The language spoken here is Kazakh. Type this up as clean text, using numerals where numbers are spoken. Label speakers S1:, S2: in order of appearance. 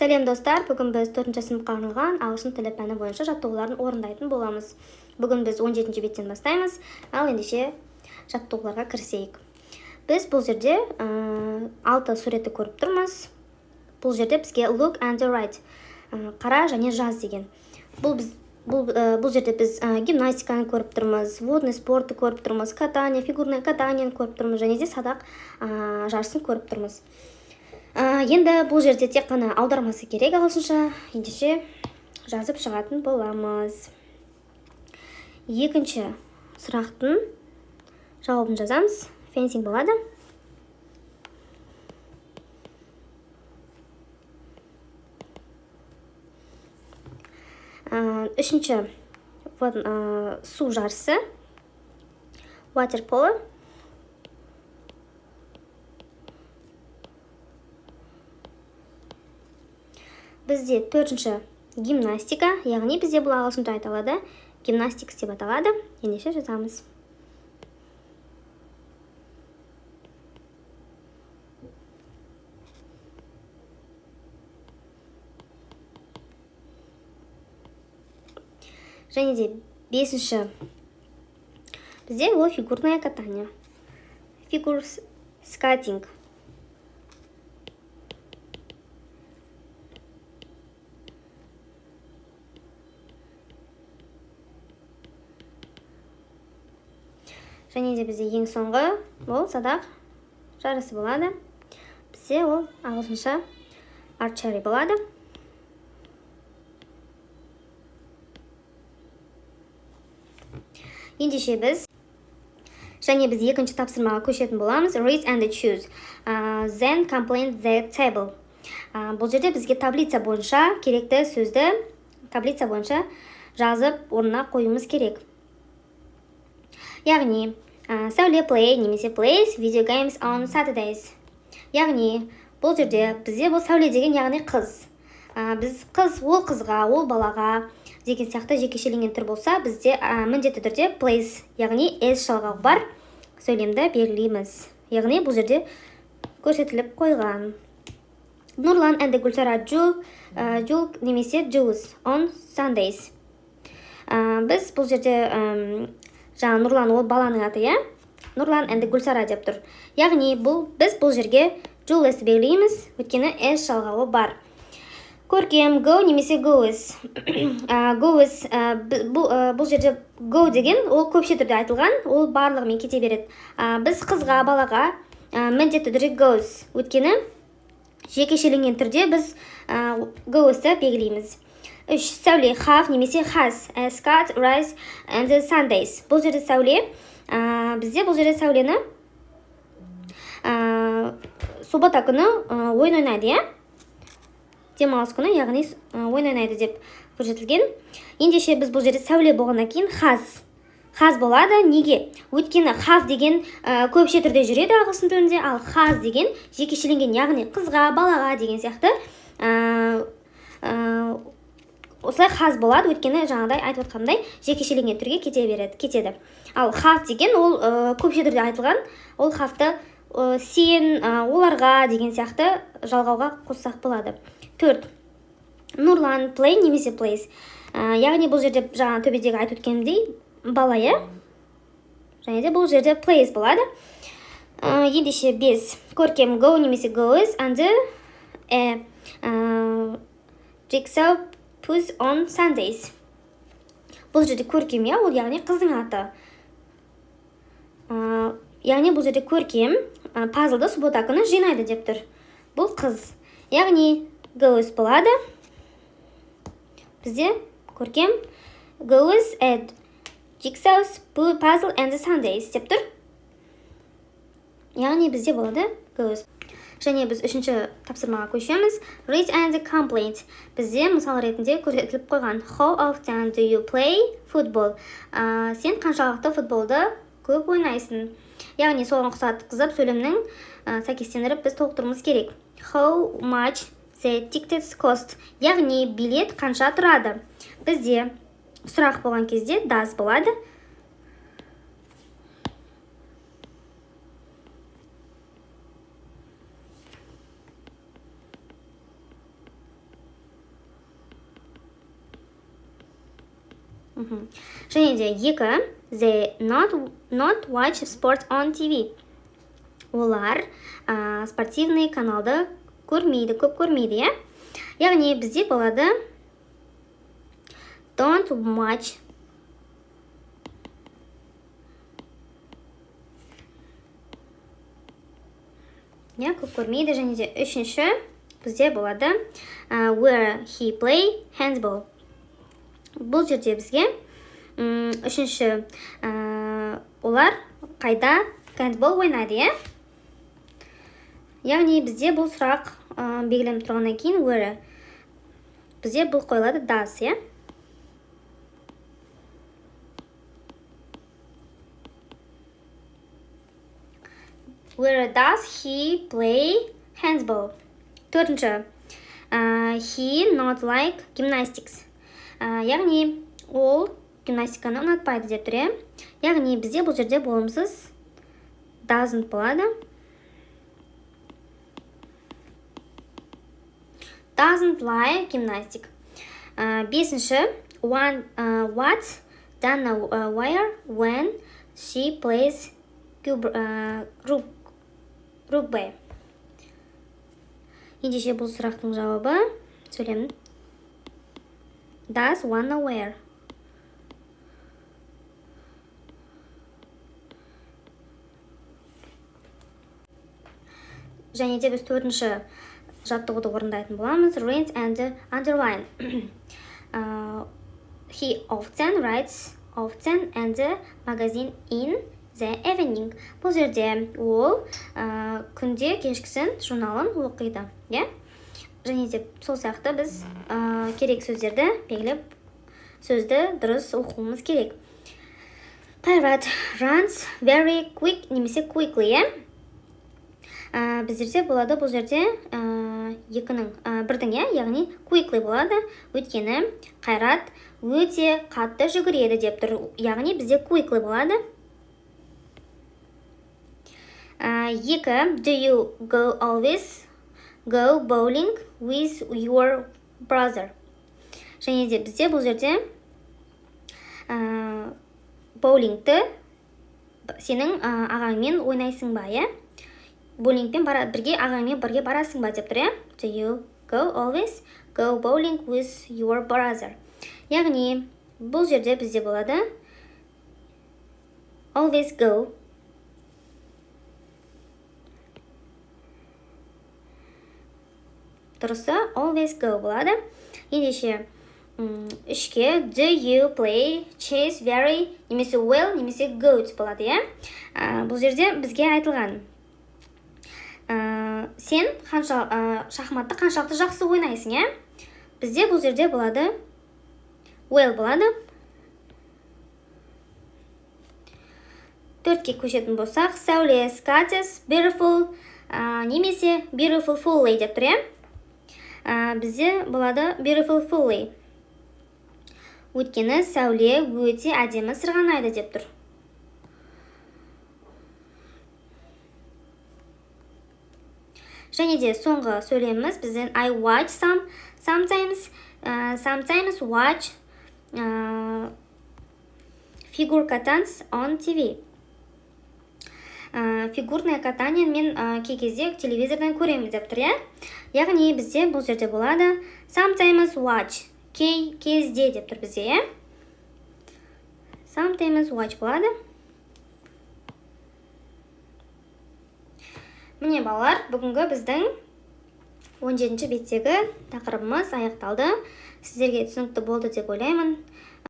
S1: Сәлем достар, бүгін біз 4-ші сыныпқа арналған ағылшын тілі пәні бойынша жаттығуларын орындайтын боламыз. Бүгін біз 17-ші беттен бастаймыз, ал ендеше жаттығуларға кірісейік. Біз бұл жерде 6 суретті көріп тұрмыз. Бұл жерде бізге look and write, қара және жаз деген. Бұл жерде біз гимнастиканы көріп тұрмыз, водный спортты көріп тұрмыз, катание, фигурное катанияны көріп тұрмыз, және де садақ жарысын көріп тұрмыз. Енді бұл жерде тек қана аудармасы керек ағылшынша, ендеше жазып шығатын боламыз. Екінші сұрақтың жауабын жазамыз. Fencing болады. Үшінші су жарысы. Water polo. Бізде төртінші гимнастика, яғни бізде бұл ағылшынша айтылады, гимнастикс деп аталады. Ендеше жазамыз. Және де бесінші бізде ол фигурное катание. Фигур скейтинг. Және де бізде ең соңғы ол садақ жарысы болады. Бізде ол ағылшынша archery болады. Ендеше біз екінші тапсырмаға көшетін боламыз. Read and choose. Then complete the table. Бұл жерде бізге таблица бойынша керекті сөзді таблица бойынша жазып орнына қоюымыз керек. Яғни, сәуле play немесе plays video games on Saturdays. Яғни, бұл жерде бізде бұл сәуле деген яғни қыз. Біз қыз, ол қызға, ол балаға деген сияқты жекешеленген түр болса, бізде міндетті түрде plays, яғни s жалғау бар сөйлемді белгілейміз. Яғни, бұл жерде көрсетіліп қойған. Нұрлан and Гүлсара Jul немесе Jules on Sundays. Біз бұл жерде жаңа Нұрлан ол баланың аты, Нұрлан and Гүлсара деп тұр. Яғни біз бұл жерге Jules белгілейміз, өйткені s жалғауы бар. Көркем go немесе goes. Goes, бұл жерде go деген ол көпше түрде айтылған, ол барлығымен кете береді. Біз қызға, балаға міндетті түрде goes, өйткені жекешеленген түрде біз goes'ті белгілейміз. 3. Сәуле have немесе has. Scott, Rice and Sundays. Бұл жерде сәуле. Бізде бұл жерде сәулені суббота күні ойын ойнайды, демалыс күні, яғни ойын ойнайды деп көрсетілген. Ендеше біз бұл жерде сәуле болғаннан кейін has болады. Неге? Өйткені have деген көпше түрде жүреді ағылшын тілінде, ал has деген жекешеленген, яғни қызға, балаға деген сияқты осылай has болады, өйткені жаңағыдай айтып отқандай жекешеленген түрге кетеді. Ал have деген ол көпше түрде айтылған, ол have'ты сен, оларға деген сияқты жалғауға қоссақ болады. 4. Нұрлан play немесе plays. Яғни бұл жерде жаңа төбедегі айтып өткенімдей бала, және де бұл жерде plays болады. Ендеше 5. Көркем go немесе goes and Jigsaw puzzle on Sundays. Бұл жерде көркем, ол яғни қыздың аты. Яғни бұл жерде көркем пазлды суббота күні жинайды деп тұр. Бұл қыз. Яғни goes болады. Бізде көркем goes at Jigsaw puzzle and Sundays деп тұр. Яғни бізде болады goes. Және біз үшінші тапсырмаға көшеміз. Read and complete. Бізде мысал ретінде көрсетіліп қойған. How often do you play football? Сен қаншалықты футболды көп ойнайсың? Яғни соған ұқсатқызып сөйлемнің сәйкестендіріп біз толықтыруымыз керек. How much the tickets cost? Яғни билет қанша тұрады? Бізде сұрақ болған кезде does болады. Және де 2. They not watch sports on TV. Олар спортивный каналды көрмейді, көп көрмейді, е? Яғни бізде болады don't watch. Көп көрмейді. Және де 3. Бізде болады where he play handball. Бұл жерде бізге 3. Олар қайда handball ойнайды, е? Яғни бізде бұл сұрақ белгіленіп тұрғаннан кейін where бізде бұл қойылады does, е? Where does he play handball? 4. He not like gymnastics. Яғни ол гимнастиканы ұнатпайды деп тұр, е? Яғни бізде бұл жерде болымсыз doesn't болады. Doesn't like gymnastic. 5. What Dana wear when she plays rugby. Ендеше бұл сұрақтың жауабы сөйлемін. Does wanna wear. Және де біз 4. жаттығуды орындайтын боламыз. Read and underline. He often writes and magazine in the evening. Бұл жерде ол күнде кешкісін журналын оқиды. Және де сол сияқты біз керек сөздерді белгілеп, сөзді дұрыс оқуымыз керек. Қайрат runs very quick немесе quickly. Біздерде болады бұл жерде 1-дің, яғни quickly болады. Өйткені Қайрат өте қатты жүгіреді деп тұр. Яғни бізде quickly болады. 2. Do you always go bowling with your brother? Және де бізде бұл жерде боулингті сенің ағаңмен ойнайсың ба, е? Боулингпен ағаңмен бірге барасың ба деп тұр, е? Do you always go bowling with your brother? Яғни бұл жерде бізде болады always go. Дұрысы always go болады. Ендеше 3-ке do you play chess very немесе well немесе good болады, е? Бұл жерде бізге айтылған сен шахматты қаншалықты жақсы ойнайсың, е? Бізде бұл жерде болады well болады. 4-ке көшетін болсақ, сәуле Scottish beautiful немесе beautiful fully деп тұр, е? Бізде болады beautiful fully. Өйткені сәуле өте әдемі сырғанайды деп тұр. Және де соңғы сөйлеміміз бізден I watch sometimes watch figure катанс on TV. Фигурное катание мен кей кезде телевизордан көреміз деп тұр, е? Яғни бізде бұл жерде болады sometimes watch, кей кезде деп тұр бізде, е? Sometimes watch болады. Міне балалар, бүгінгі біздің 17-ші беттегі тақырыбымыз аяқталды. Сіздерге түсінікті болды деп ойлаймын.